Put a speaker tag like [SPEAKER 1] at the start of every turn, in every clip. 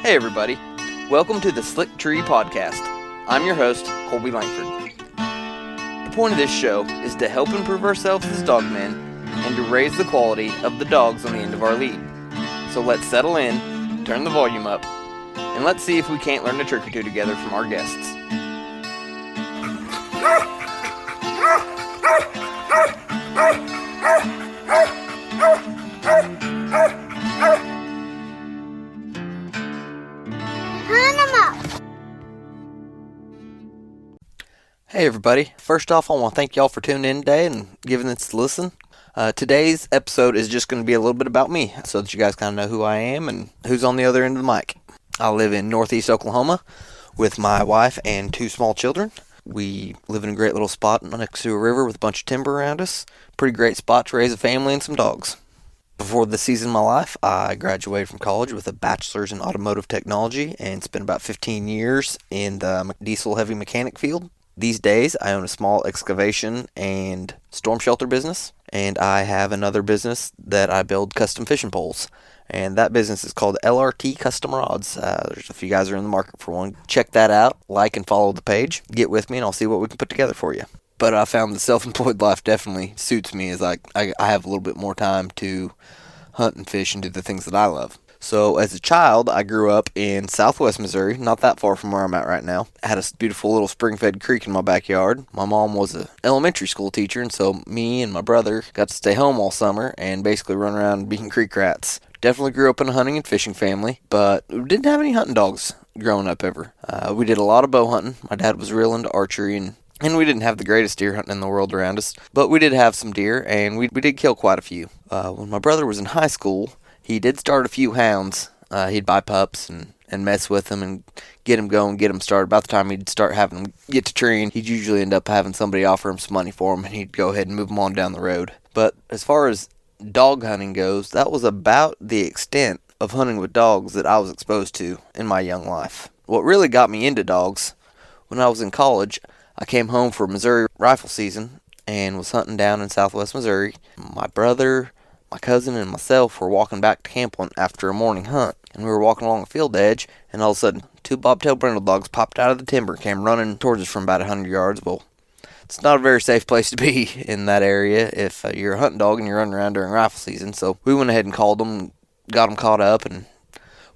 [SPEAKER 1] Hey everybody, welcome to the Slick Tree Podcast. I'm your host, Colby Langford. The point of this show is to help improve ourselves as dogmen and to raise the quality of the dogs on the end of our lead. So let's settle in, turn the volume up, and let's see if we can't learn a trick or two together from our guests. Hey everybody, first off I want to thank y'all for tuning in today and giving this a listen. Today's episode is just going to be a little bit about me, so that you guys kind of know who I am and who's on the other end of the mic. I live in Northeast Oklahoma with my wife and two small children. We live in a great little spot next to a river with a bunch of timber around us. Pretty great spot to raise a family and some dogs. Before this season of my life, I graduated from college with a bachelor's in automotive technology and spent about 15 years in the diesel heavy mechanic field. These days, I own a small excavation and storm shelter business, and I have another business that I build custom fishing poles, and that business is called LRT Custom Rods. There's a few guys are in the market for one. Check that out, like and follow the page, get with me, and I'll see what we can put together for you. But I found the self-employed life definitely suits me, as I have a little bit more time to hunt and fish and do the things that I love. So as a child, I grew up in southwest Missouri, not that far from where I'm at right now. I had a beautiful little spring-fed creek in my backyard. My mom was an elementary school teacher, and so me and my brother got to stay home all summer and basically run around being creek rats. Definitely grew up in a hunting and fishing family, but we didn't have any hunting dogs growing up ever. We did a lot of bow hunting. My dad was real into archery, and we didn't have the greatest deer hunting in the world around us, but we did have some deer, and we did kill quite a few. When my brother was in high school, he did start a few hounds. He'd buy pups and mess with them and get them going, get them started. About the time he'd start having them get to treeing, he'd usually end up having somebody offer him some money for them, and he'd go ahead and move them on down the road. But as far as dog hunting goes, that was about the extent of hunting with dogs that I was exposed to in my young life. What really got me into dogs, when I was in college, I came home for Missouri rifle season and was hunting down in southwest Missouri. My brother, my cousin, and myself were walking back to camp one after a morning hunt, and we were walking along a field edge, and all of a sudden, two bobtail brindle dogs popped out of the timber and came running towards us from about 100 yards. Well, it's not a very safe place to be in that area if you're a hunting dog and you're running around during rifle season, so we went ahead and called them, got them caught up, and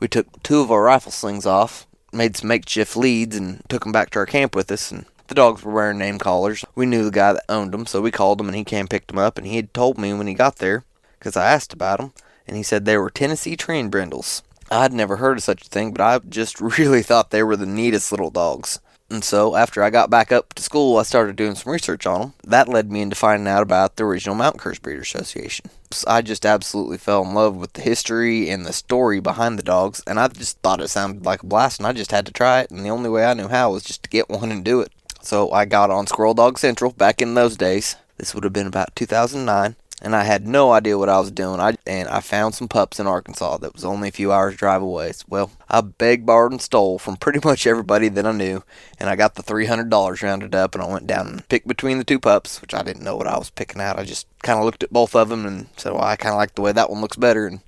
[SPEAKER 1] we took two of our rifle slings off, made some makeshift leads, and took them back to our camp with us, and the dogs were wearing name collars. We knew the guy that owned them, so we called him, and he came and picked them up, and he had told me when he got there, because I asked about them, and he said they were Tennessee trained brindles. I'd never heard of such a thing, but I just really thought they were the neatest little dogs. And so after I got back up to school, I started doing some research on them. That led me into finding out about the original Mountain Curse Breeders Association. So I just absolutely fell in love with the history and the story behind the dogs, and I just thought it sounded like a blast, and I just had to try it, and the only way I knew how was just to get one and do it. So I got on Squirrel Dog Central back in those days. This would have been about 2009. And I had no idea what I was doing. I found some pups in Arkansas that was only a few hours drive away. Well, I begged, borrowed, and stole from pretty much everybody that I knew, and I got the $300 rounded up, and I went down and picked between the two pups, which I didn't know what I was picking out. I just kind of looked at both of them and said, well, I kind of like the way that one looks better. And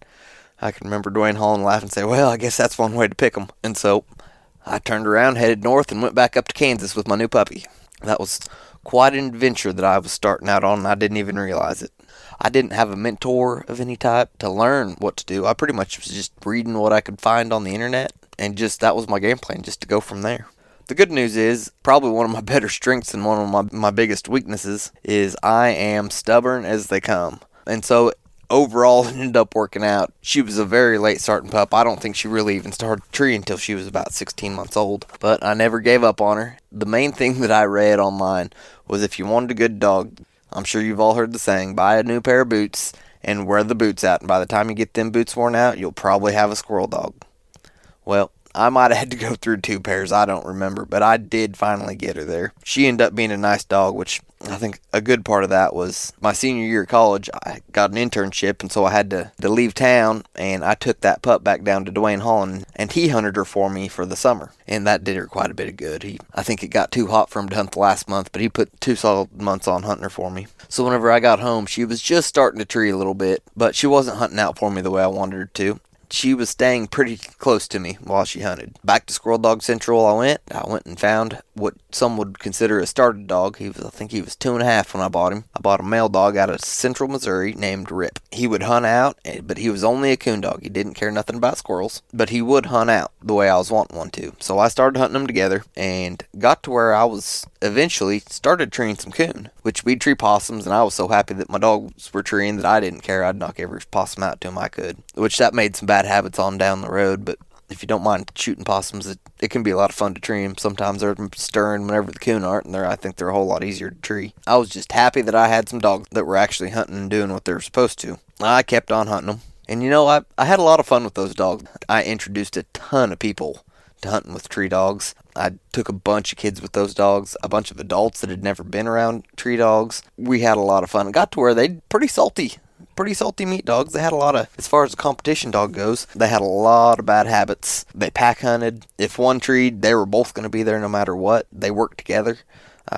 [SPEAKER 1] I can remember Dwayne Hall and laugh and say, well, I guess that's one way to pick them. And so I turned around, headed north, and went back up to Kansas with my new puppy. That was quite an adventure that I was starting out on, and I didn't even realize it. I didn't have a mentor of any type to learn what to do. I pretty much was just reading what I could find on the internet, and just that was my game plan, just to go from there. The good news is, probably one of my better strengths and one of my biggest weaknesses is I am stubborn as they come. And so overall, it ended up working out. She was a very late starting pup. I don't think she really even started treeing until she was about 16 months old. But I never gave up on her. The main thing that I read online was if you wanted a good dog, I'm sure you've all heard the saying, buy a new pair of boots and wear the boots out. And by the time you get them boots worn out, you'll probably have a squirrel dog. Well, I might have had to go through two pairs, I don't remember, but I did finally get her there. She ended up being a nice dog, which I think a good part of that was my senior year of college. I got an internship, and so I had to leave town, and I took that pup back down to Dwayne Hall, and he hunted her for me for the summer, and that did her quite a bit of good. I think it got too hot for him to hunt the last month, but he put 2 solid months on hunting her for me. So whenever I got home, she was just starting to tree a little bit, but she wasn't hunting out for me the way I wanted her to. she was staying pretty close to me while she hunted. Back to Squirrel Dog Central I went. I went and found what some would consider a starter dog. I think he was 2.5 when I bought him. I bought a male dog out of Central Missouri named Rip. He would hunt out, but he was only a coon dog. He didn't care nothing about squirrels, but he would hunt out the way I was wanting one to. So I started hunting them together and got to where I was eventually started treeing some coon, which we'd tree possums, and I was so happy that my dogs were treeing that I didn't care. I'd knock every possum out to him I could, which that made some bad habits on down the road, but if you don't mind shooting possums, it can be a lot of fun to tree them. Sometimes they're stirring whenever the coon aren't, and I think they're a whole lot easier to tree. I was just happy that I had some dogs that were actually hunting and doing what they were supposed to. I kept on hunting them. And I had a lot of fun with those dogs. I introduced a ton of people to hunting with tree dogs. I took a bunch of kids with those dogs, a bunch of adults that had never been around tree dogs. We had a lot of fun. It got to where they'd pretty salty meat dogs. They had a lot of, as far as a competition dog goes, they had a lot of bad habits. They pack hunted. If one treed, they were both going to be there no matter what. They worked together,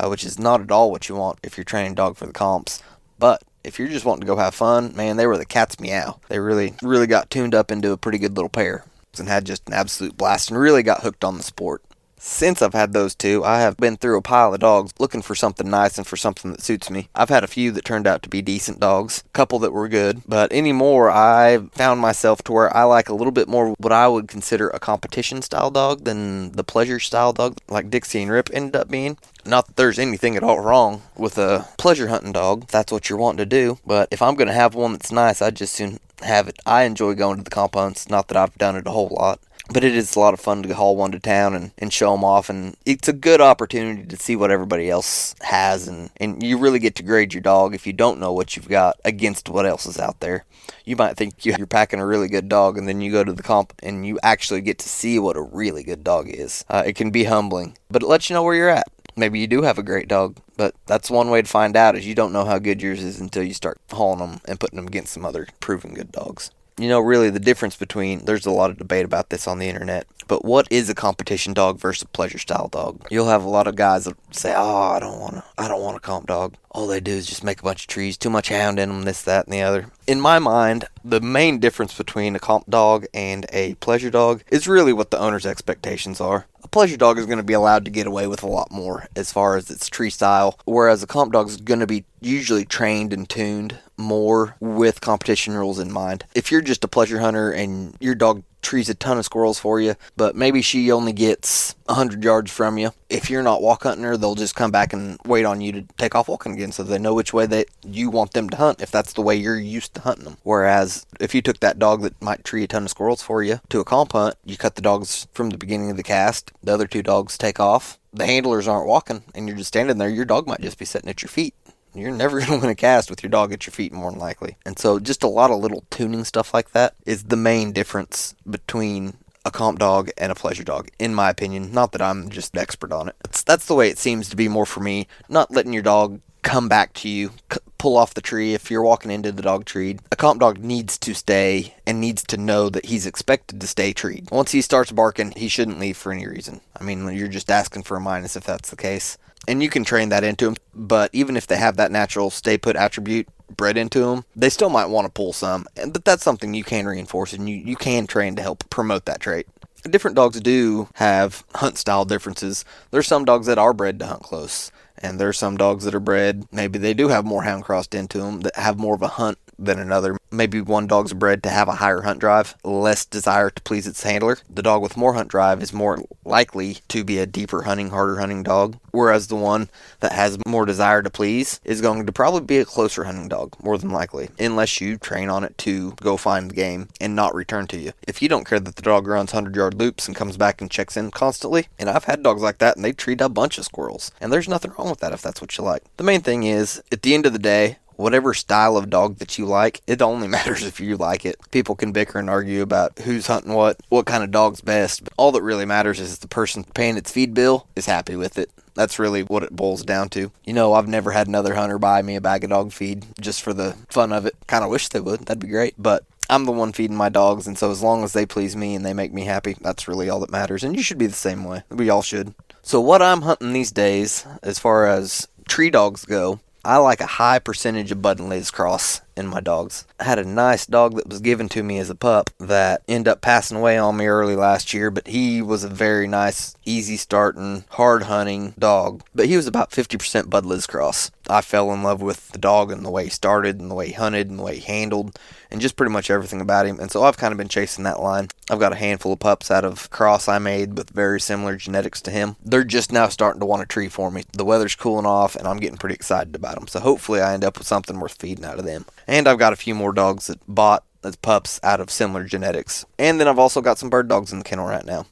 [SPEAKER 1] which is not at all what you want if you're training a dog for the comps. But if you're just wanting to go have fun, man, they were the cat's meow. They really, really got tuned up into a pretty good little pair and had just an absolute blast and really got hooked on the sport. Since I've had those two, I have been through a pile of dogs looking for something nice and for something that suits me. I've had a few that turned out to be decent dogs, a couple that were good, but anymore I found myself to where I like a little bit more what I would consider a competition style dog than the pleasure style dog like Dixie and Rip ended up being. Not that there's anything at all wrong with a pleasure hunting dog, if that's what you're wanting to do, but if I'm going to have one that's nice, I'd just soon have it. I enjoy going to the comp hunts, not that I've done it a whole lot. But it is a lot of fun to haul one to town and show them off, and it's a good opportunity to see what everybody else has, and you really get to grade your dog if you don't know what you've got against what else is out there. You might think you're packing a really good dog, and then you go to the comp and you actually get to see what a really good dog is. It can be humbling, but it lets you know where you're at. Maybe you do have a great dog, but that's one way to find out is you don't know how good yours is until you start hauling them and putting them against some other proven good dogs. Really the difference between, there's a lot of debate about this on the internet, but what is a competition dog versus a pleasure style dog? You'll have a lot of guys that say, I don't want a comp dog. All they do is just make a bunch of trees, too much hound in them, this, that, and the other. In my mind, the main difference between a comp dog and a pleasure dog is really what the owner's expectations are. A pleasure dog is going to be allowed to get away with a lot more as far as its tree style, whereas a comp dog is going to be usually trained and tuned more with competition rules in mind. If you're just a pleasure hunter and your dog trees a ton of squirrels for you, but maybe she only gets 100 yards from you, if you're not walk hunting her, they'll just come back and wait on you to take off walking again, so they know which way that you want them to hunt if that's the way you're used to hunting them. Whereas if you took that dog that might tree a ton of squirrels for you to a comp hunt, you cut the dogs from the beginning of the cast, the other two dogs take off, the handlers aren't walking, and you're just standing there, your dog might just be sitting at your feet. You're never going to win a cast with your dog at your feet, more than likely. And so just a lot of little tuning stuff like that is the main difference between a comp dog and a pleasure dog, in my opinion. Not that I'm just an expert on it. That's the way it seems to be more for me. Not letting your dog come back to you, pull off the tree if you're walking into the dog treed. A comp dog needs to stay and needs to know that he's expected to stay treed. Once he starts barking, he shouldn't leave for any reason. I mean, you're just asking for a minus if that's the case. And you can train that into them, but even if they have that natural stay put attribute bred into them, they still might want to pull some. But that's something you can reinforce and you can train to help promote that trait. Different dogs do have hunt style differences. There's some dogs that are bred to hunt close, and there's some dogs that are bred, maybe they do have more hound crossed into them, that have more of a hunt than another. Maybe one dog's bred to have a higher hunt drive, less desire to please its handler. The dog with more hunt drive is more likely to be a deeper hunting, harder hunting dog, whereas the one that has more desire to please is going to probably be a closer hunting dog, more than likely, unless you train on it to go find the game and not return to you. If you don't care that the dog runs 100-yard loops and comes back and checks in constantly, and I've had dogs like that and they treat a bunch of squirrels, and there's nothing wrong with that if that's what you like. The main thing is, at the end of the day, whatever style of dog that you like, it only matters if you like it. People can bicker and argue about who's hunting what kind of dog's best, but all that really matters is the person paying its feed bill is happy with it. That's really what it boils down to. I've never had another hunter buy me a bag of dog feed just for the fun of it. Kind of wish they would. That'd be great. But I'm the one feeding my dogs, and so as long as they please me and they make me happy, that's really all that matters. And you should be the same way. We all should. So what I'm hunting these days, as far as tree dogs go, I like a high percentage of bud and Liz cross in my dogs. I had a nice dog that was given to me as a pup that ended up passing away on me early last year, but he was a very nice, easy starting, hard hunting dog. But he was about 50% Bud Liz cross. I fell in love with the dog and the way he started and the way he hunted and the way he handled and just pretty much everything about him. And so I've kind of been chasing that line. I've got a handful of pups out of cross I made with very similar genetics to him. They're just now starting to want a tree for me. The weather's cooling off and I'm getting pretty excited about them. So hopefully I end up with something worth feeding out of them. And I've got a few more dogs that bought as pups out of similar genetics. And then I've also got some bird dogs in the kennel right now.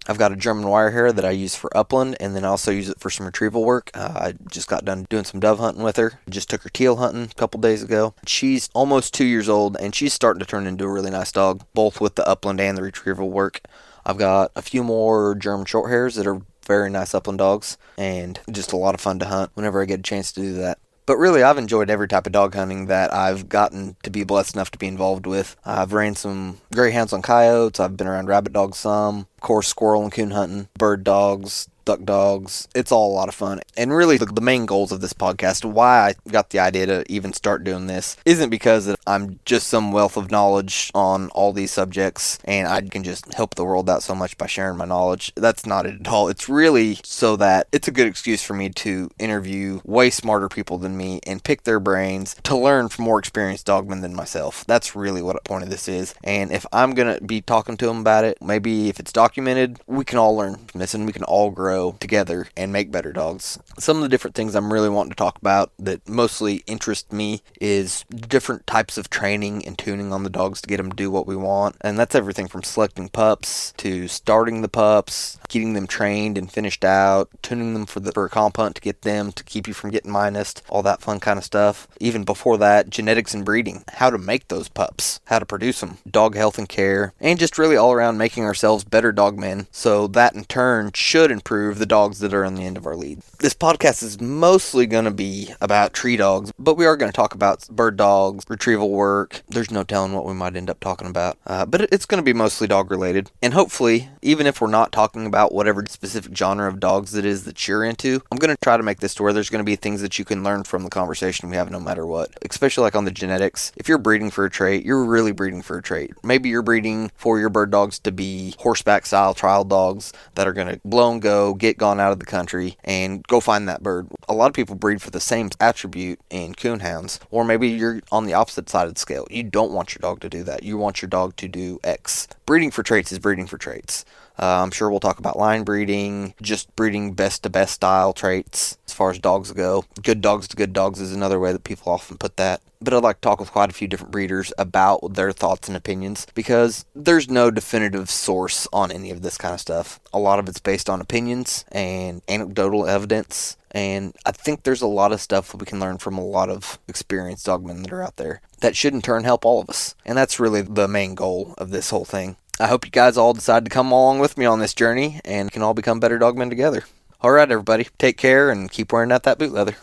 [SPEAKER 1] I've got a German Wirehair that I use for upland, and then I also use it for some retrieval work. I just got done doing some dove hunting with her. Just took her teal hunting a couple days ago. She's almost 2 years old, and she's starting to turn into a really nice dog, both with the upland and the retrieval work. I've got a few more German Shorthairs that are very nice upland dogs, and just a lot of fun to hunt whenever I get a chance to do that. But really, I've enjoyed every type of dog hunting that I've gotten to be blessed enough to be involved with. I've ran some greyhounds on coyotes. I've been around rabbit dogs some. Of course, squirrel and coon hunting. Bird dogs. Duck dogs. It's all a lot of fun. And really, the main goals of this podcast, why I got the idea to even start doing this, isn't because that I'm just some wealth of knowledge on all these subjects and I can just help the world out so much by sharing my knowledge. That's not it at all. It's really so that it's a good excuse for me to interview way smarter people than me and pick their brains to learn from more experienced dogmen than myself. That's really what the point of this is. And if I'm going to be talking to them about it, maybe if it's documented, we can all learn from this and we can all grow together and make better dogs. Some of the different things I'm really wanting to talk about that mostly interest me is different types of training and tuning on the dogs to get them to do what we want. And that's everything from selecting pups to starting the pups, getting them trained and finished out, tuning them for a comp hunt to get them to keep you from getting minused, all that fun kind of stuff. Even before that, genetics and breeding, how to make those pups, how to produce them, dog health and care, and just really all around making ourselves better dogmen so that in turn should improve the dogs that are on the end of our lead. This podcast is mostly going to be about tree dogs, but we are going to talk about bird dogs, retrieval work. There's no telling what we might end up talking about, but it's going to be mostly dog related. And hopefully, even if we're not talking about whatever specific genre of dogs it is that you're into, I'm going to try to make this to where there's going to be things that you can learn from the conversation we have no matter what, especially like on the genetics. If you're breeding for a trait, you're really breeding for a trait. Maybe you're breeding for your bird dogs to be horseback style trial dogs that are going to blow and go, get gone out of the country, and go find that bird. A lot of people breed for the same attribute in coonhounds, or maybe you're on the opposite side of the scale. You don't want your dog to do that. You want your dog to do X. Breeding for traits is breeding for traits. I'm sure we'll talk about line breeding, just breeding best to best style traits as far as dogs go. Good dogs to good dogs is another way that people often put that. But I'd like to talk with quite a few different breeders about their thoughts and opinions because there's no definitive source on any of this kind of stuff. A lot of it's based on opinions and anecdotal evidence. And I think there's a lot of stuff that we can learn from a lot of experienced dogmen that are out there that should in turn help all of us. And that's really the main goal of this whole thing. I hope you guys all decide to come along with me on this journey and can all become better dogmen together. All right, everybody, take care and keep wearing out that boot leather.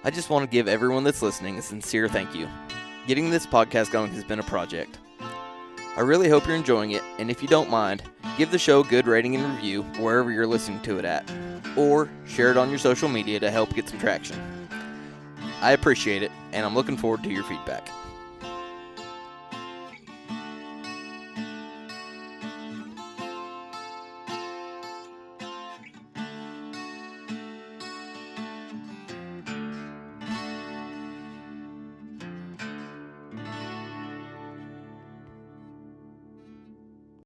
[SPEAKER 1] I just want to give everyone that's listening a sincere thank you. Getting this podcast going has been a project. I really hope you're enjoying it, and if you don't mind, give the show a good rating and review wherever you're listening to it at, or share it on your social media to help get some traction. I appreciate it, and I'm looking forward to your feedback.